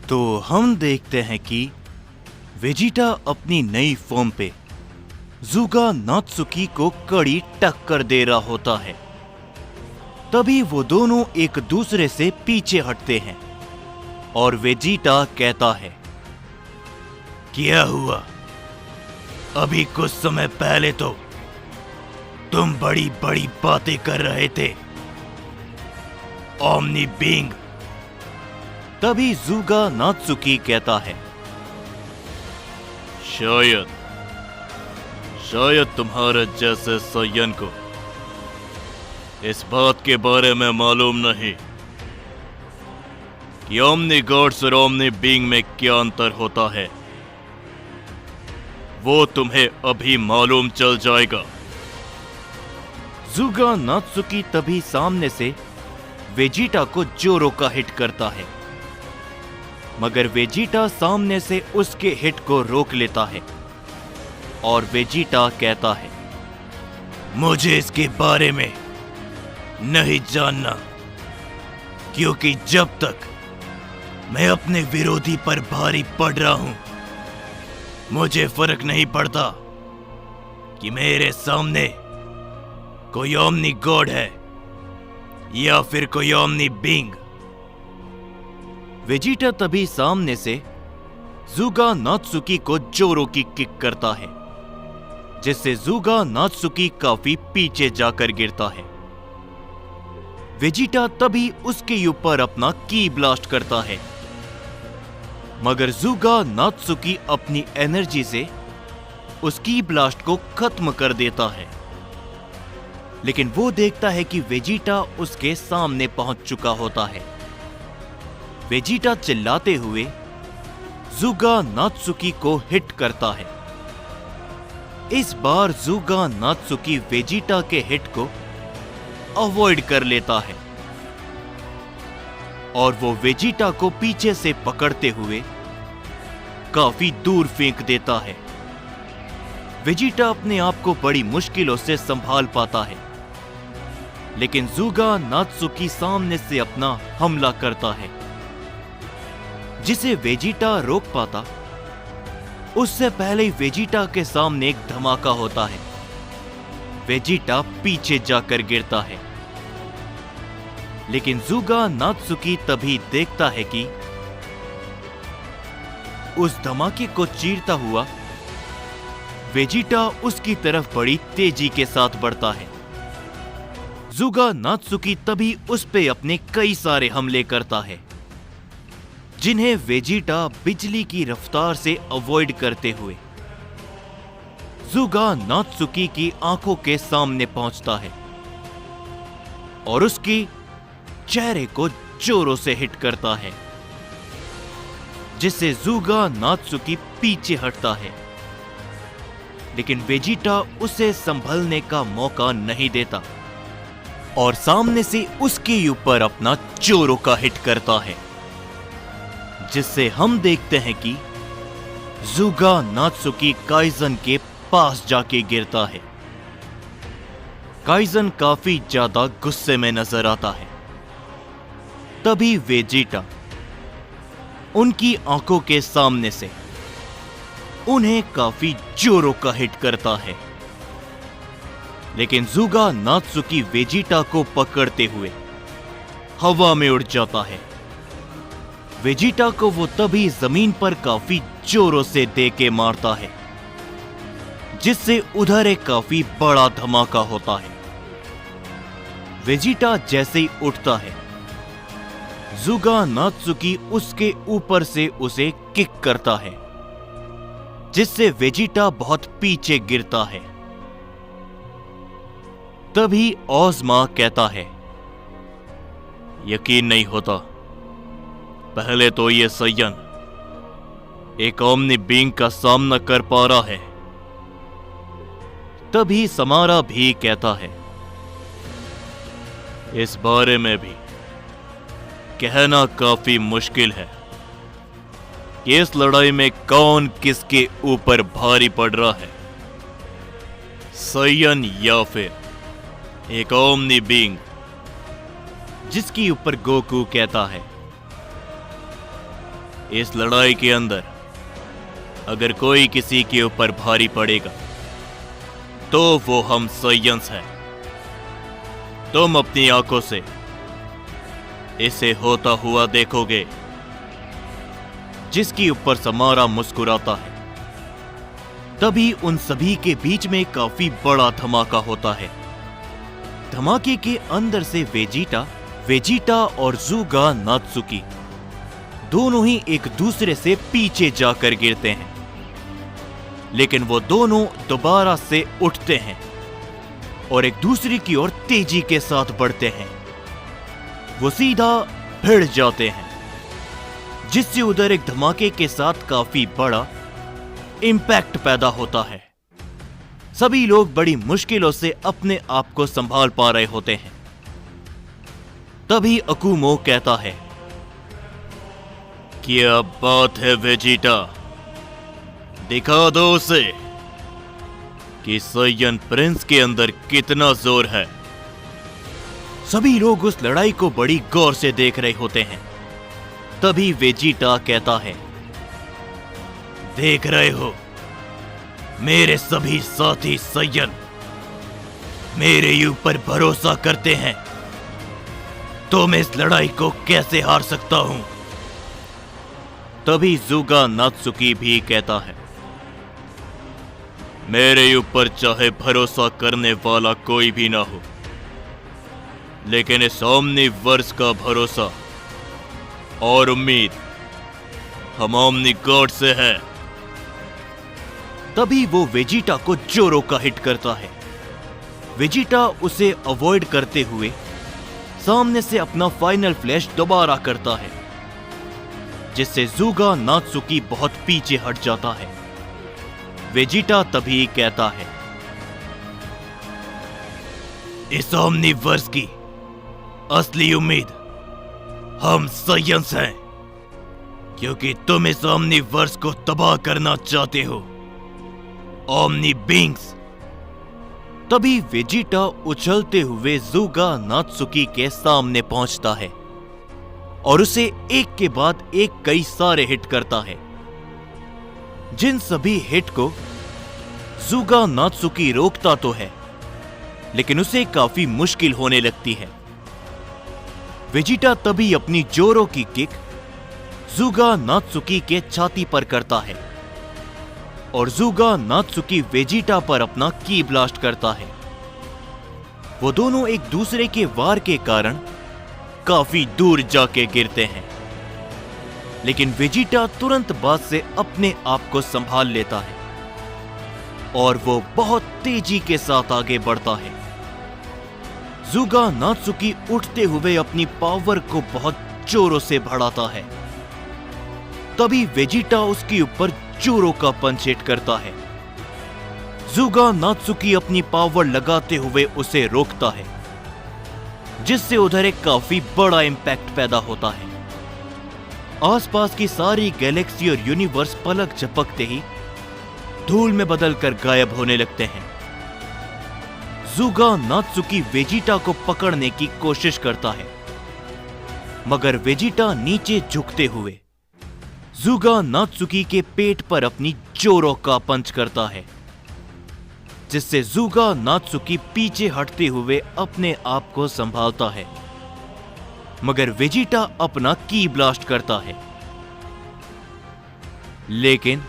तो हम देखते हैं कि वेजिटा अपनी नई फॉर्म पे ज़ूगा नात्सुकी को कड़ी टक्कर दे रहा होता है। तभी वो दोनों एक दूसरे से पीछे हटते हैं और वेजिटा कहता है, क्या हुआ? अभी कुछ समय पहले तो तुम बड़ी बड़ी बातें कर रहे थे, ओमनी बीइंग। तभी ज़ूगा नात्सुकी कहता है, शायद तुम्हारे जैसे सयन को इस बात के बारे में मालूम नहीं कि ओमनी गॉड्स और ओमनी बीइंग में क्या अंतर होता है। वो तुम्हें अभी मालूम चल जाएगा। ज़ूगा नात्सुकी तभी सामने से वेजिटा को जोरो का हिट करता है, मगर वेजिटा सामने से उसके हिट को रोक लेता है और वेजिटा कहता है, मुझे इसके बारे में नहीं जानना, क्योंकि जब तक मैं अपने विरोधी पर भारी पड़ रहा हूं, मुझे फर्क नहीं पड़ता कि मेरे सामने कोई ओमनी गॉड है या फिर कोई ओमनी बीइंग। वेजिटा तभी सामने से ज़ूगा नात्सुकी को जोरो की किक करता है, जिससे ज़ूगा नात्सुकी काफी पीछे जाकर गिरता है। वेजिटा तभी उसके ऊपर अपना की ब्लास्ट करता है, मगर ज़ूगा नात्सुकी अपनी एनर्जी से उस की ब्लास्ट को खत्म कर देता है। लेकिन वो देखता है कि वेजिटा उसके सामने पहुंच चुका होता है। वेजिटा चिल्लाते हुए ज़ूगा नात्सुकी को हिट करता है। इस बार ज़ूगा नात्सुकी वेजिटा के हिट को अवॉइड कर लेता है और वो वेजिटा को पीछे से पकड़ते हुए काफी दूर फेंक देता है। वेजिटा अपने आप को बड़ी मुश्किलों से संभाल पाता है, लेकिन ज़ूगा नात्सुकी सामने से अपना हमला करता है, जिसे वेजिटा रोक पाता। उससे पहले ही वेजिटा के सामने एक धमाका होता है। वेजिटा पीछे जाकर गिरता है, लेकिन ज़ूगा नात्सुकी तभी देखता है कि उस धमाके को चीरता हुआ वेजिटा उसकी तरफ बड़ी तेजी के साथ बढ़ता है। ज़ूगा नात्सुकी तभी उस पे अपने कई सारे हमले करता है, जिन्हें वेजिटा बिजली की रफ्तार से अवॉइड करते हुए ज़ूगा नात्सुकी की आंखों के सामने पहुंचता है और उसकी चेहरे को जोरों से हिट करता है, जिससे ज़ूगा नात्सुकी पीछे हटता है। लेकिन वेजिटा उसे संभलने का मौका नहीं देता और सामने से उसके ऊपर अपना जोरो का हिट करता है, जिससे हम देखते हैं कि ज़ूगा नात्सुकी काइजन के पास जाके गिरता है। काइजन काफी ज्यादा गुस्से में नजर आता है। तभी वेजिटा उनकी आंखों के सामने से उन्हें काफी जोरों का हिट करता है, लेकिन ज़ूगा नात्सुकी वेजिटा को पकड़ते हुए हवा में उड़ जाता है। वेजिटा को वो तभी जमीन पर काफी जोरों से दे के मारता है, जिससे उधर एक काफी बड़ा धमाका होता है। वेजिटा जैसे ही उठता है, ज़ूगा नात्सुकी उसके ऊपर से उसे किक करता है, जिससे वेजिटा बहुत पीछे गिरता है। तभी ओज़मा कहता है, यकीन नहीं होता, पहले तो ये सयन एक ओमनी बीइंग का सामना कर पा रहा है। तभी समारा भी कहता है, इस बारे में भी कहना काफी मुश्किल है कि इस लड़ाई में कौन किसके ऊपर भारी पड़ रहा है, सयन या फिर एक ओमनी बीइंग। जिसके ऊपर गोकू कहता है, इस लड़ाई के अंदर अगर कोई किसी के ऊपर भारी पड़ेगा तो वो हम सयंस है। तुम अपनी आंखों से इसे होता हुआ देखोगे। जिसके ऊपर समारा मुस्कुराता है। तभी उन सभी के बीच में काफी बड़ा धमाका होता है। धमाके के अंदर से वेजिटा और ज़ूगा नात्सुकी दोनों ही एक दूसरे से पीछे जाकर गिरते हैं, लेकिन वो दोनों दोबारा से उठते हैं और एक दूसरे की ओर तेजी के साथ बढ़ते हैं। वो सीधा भिड़ जाते हैं, जिससे उधर एक धमाके के साथ काफी बड़ा इंपैक्ट पैदा होता है। सभी लोग बड़ी मुश्किलों से अपने आप को संभाल पा रहे होते हैं। तभी अकुमो कहता है, क्या बात है वेजिटा, दिखा दो उसे कि सैयन प्रिंस के अंदर कितना जोर है। सभी लोग उस लड़ाई को बड़ी गौर से देख रहे होते हैं। तभी वेजिटा कहता है, देख रहे हो मेरे सभी साथी सैयन मेरे ऊपर भरोसा करते हैं, तो मैं इस लड़ाई को कैसे हार सकता हूं। तभी ज़ूगा नात्सुकी भी कहता है, मेरे ऊपर चाहे भरोसा करने वाला कोई भी ना हो, लेकिन इस ओमनीवर्स का भरोसा और उम्मीद हम ओमनी गॉड से है। तभी वो वेजिटा को जोरो का हिट करता है। वेजिटा उसे अवॉइड करते हुए सामने से अपना फाइनल फ्लैश दोबारा करता है, जिससे ज़ूगा नात्सुकी बहुत पीछे हट जाता है। वेजिटा तभी कहता है, इस ओमनीवर्स की असली उम्मीद हम सयंस हैं, क्योंकि तुम इस ओमनीवर्स को तबाह करना चाहते हो, ओमनी बींग्स। तभी वेजिटा उछलते हुए ज़ूगा नात्सुकी के सामने पहुंचता है और उसे एक के बाद एक कई सारे हिट करता है। जिन सभी हिट को ज़ूगा नात्सुकी रोकता तो है, लेकिन उसे काफी मुश्किल होने लगती है। वेजिटा तभी अपनी जोरो की किक ज़ूगा नात्सुकी के छाती पर करता है और ज़ूगा नात्सुकी वेजिटा पर अपना की ब्लास्ट करता है। वो दोनों एक दूसरे के वार के कारण काफी दूर जाके गिरते हैं, लेकिन वेजिटा तुरंत बाद से अपने आप को संभाल लेता है और वो बहुत तेजी के साथ आगे बढ़ता है। ज़ूगा नात्सुकी उठते हुए अपनी पावर को बहुत जोरों से बढ़ाता है। तभी वेजिटा उसके ऊपर जोरों का पंच हिट करता है। ज़ूगा नात्सुकी अपनी पावर लगाते हुए उसे रोकता है, जिससे उधर एक काफी बड़ा इंपैक्ट पैदा होता है। आसपास की सारी गैलेक्सी और यूनिवर्स पलक झपकते ही धूल में बदलकर गायब होने लगते हैं। ज़ूगा नात्सुकी वेजिटा को पकड़ने की कोशिश करता है, मगर वेजिटा नीचे झुकते हुए ज़ूगा नात्सुकी के पेट पर अपनी जोरो का पंच करता है, जिससे ज़ूगा नात्सुकी पीछे हटते हुए अपने आप को संभालता है, मगर वेजिटा अपना की ब्लास्ट करता है। लेकिन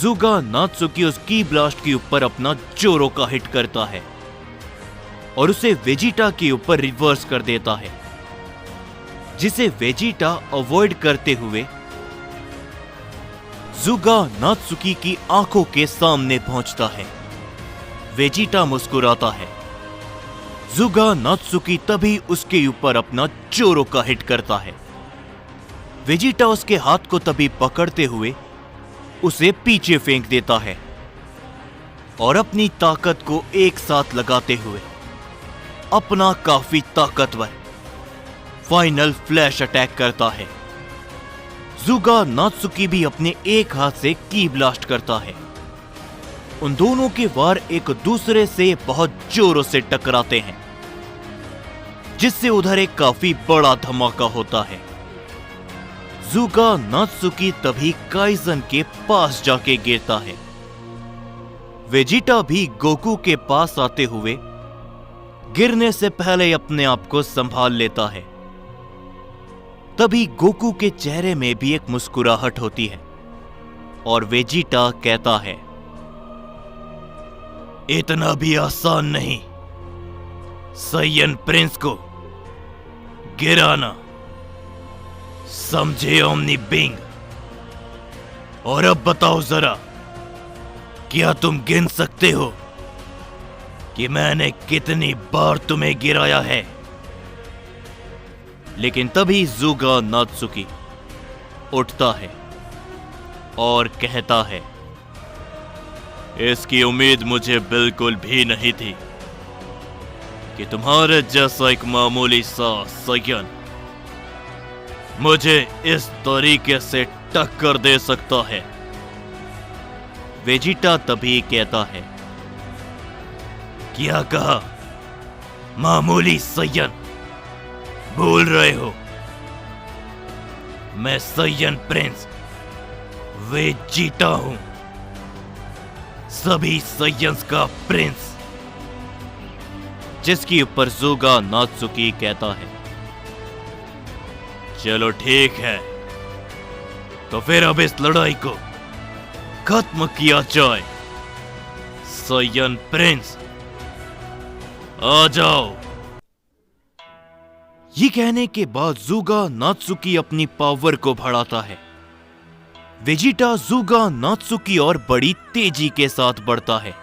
ज़ूगा नात्सुकी उस की ब्लास्ट के ऊपर अपना जोरो का हिट करता है और उसे वेजिटा के ऊपर रिवर्स कर देता है, जिसे वेजिटा अवॉइड करते हुए ज़ूगा नात्सुकी की आंखों के सामने पहुंचता है। वेजिटा मुस्कुराता है। ज़ूगा नात्सुकी तभी उसके ऊपर अपना जोरो का हिट करता है। वेजिटा उसके हाथ को तभी पकड़ते हुए उसे पीछे फेंक देता है और अपनी ताकत को एक साथ लगाते हुए अपना काफी ताकतवर फाइनल फ्लैश अटैक करता है। ज़ूगा नात्सुकी भी अपने एक हाथ से की ब्लास्ट करता है। उन दोनों के वार एक दूसरे से बहुत जोरों से टकराते हैं, जिससे उधर एक काफी बड़ा धमाका होता है। ज़ूगा नात्सुकी तभी काइजन के पास जाके गिरता है। वेजिटा भी गोकू के पास आते हुए गिरने से पहले अपने आप को संभाल लेता है। तभी गोकू के चेहरे में भी एक मुस्कुराहट होती है और वेजिटा कहता है, इतना भी आसान नहीं साइयन प्रिंस को गिराना, समझे ओमनी बिंग। और अब बताओ जरा, क्या तुम गिन सकते हो कि मैंने कितनी बार तुम्हें गिराया है? लेकिन तभी ज़ूगा नात्सुकी उठता है और कहता है, इसकी उम्मीद मुझे बिल्कुल भी नहीं थी कि तुम्हारे जैसा एक मामूली सा साइयन मुझे इस तरीके से टक्कर दे सकता है। वेजिटा तभी कहता है, क्या कहा? मामूली साइयन? भूल रहे हो, मैं साइयन प्रिंस वेजिटा हूं, सभी साइयंस का प्रिंस। जिसके ऊपर ज़ूगा नात्सुकी कहता है, चलो ठीक है, तो फिर अब इस लड़ाई को खत्म किया जाए। साइयन प्रिंस आ जाओ। ये कहने के बाद ज़ूगा नात्सुकी अपनी पावर को बढ़ाता है। वेजिटा ज़ूगा नात्सुकी और बड़ी तेजी के साथ बढ़ता है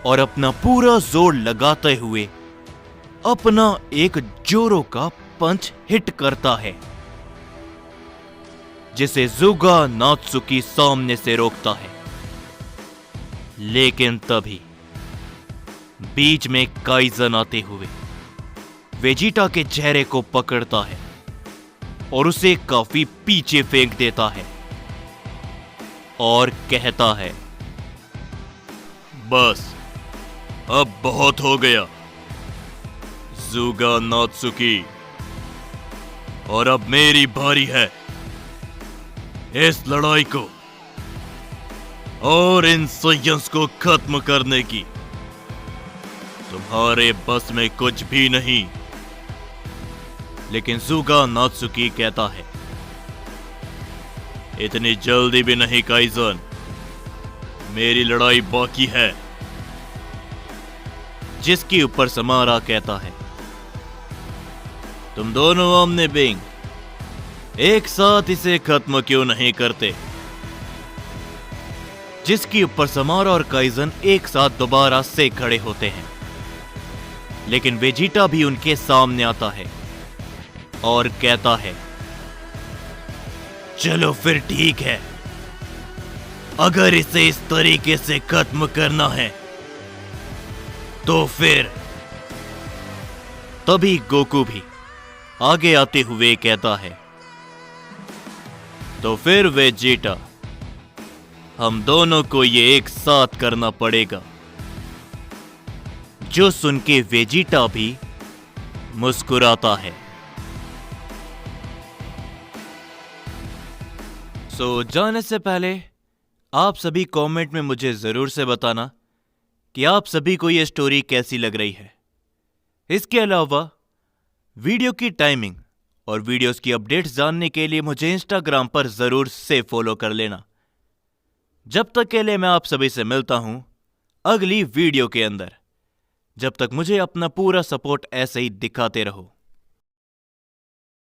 और अपना पूरा जोर लगाते हुए अपना एक जोरो का पंच हिट करता है, जिसे ज़ूगा नात्सुकी सामने से रोकता है। लेकिन तभी बीच में काइजन आते हुए वेजिटा के चेहरे को पकड़ता है और उसे काफी पीछे फेंक देता है और कहता है, बस अब बहुत हो गया ज़ूगा नात्सुकी, और अब मेरी बारी है इस लड़ाई को और इन साइयंस को खत्म करने की। तुम्हारे बस में कुछ भी नहीं। लेकिन ज़ूगा नात्सुकी कहता है, इतनी जल्दी भी नहीं काइजन, मेरी लड़ाई बाकी है। जिसके ऊपर समारा कहता है, तुम दोनों ओमनी बिंग एक साथ इसे खत्म क्यों नहीं करते? जिसके ऊपर समारा और काइजन एक साथ दोबारा से खड़े होते हैं, लेकिन वेजिटा भी उनके सामने आता है और कहता है, चलो फिर ठीक है, अगर इसे इस तरीके से खत्म करना है तो फिर। तभी गोकू भी आगे आते हुए कहता है, तो फिर वेजिटा, हम दोनों को ये एक साथ करना पड़ेगा। जो सुन के वेजिटा भी मुस्कुराता है। जाने से पहले आप सभी कमेंट में मुझे जरूर से बताना कि आप सभी को यह स्टोरी कैसी लग रही है। इसके अलावा वीडियो की टाइमिंग और वीडियोस की अपडेट्स जानने के लिए मुझे इंस्टाग्राम पर जरूर से फॉलो कर लेना। जब तक के लिए मैं आप सभी से मिलता हूं अगली वीडियो के अंदर। जब तक मुझे अपना पूरा सपोर्ट ऐसे ही दिखाते रहो।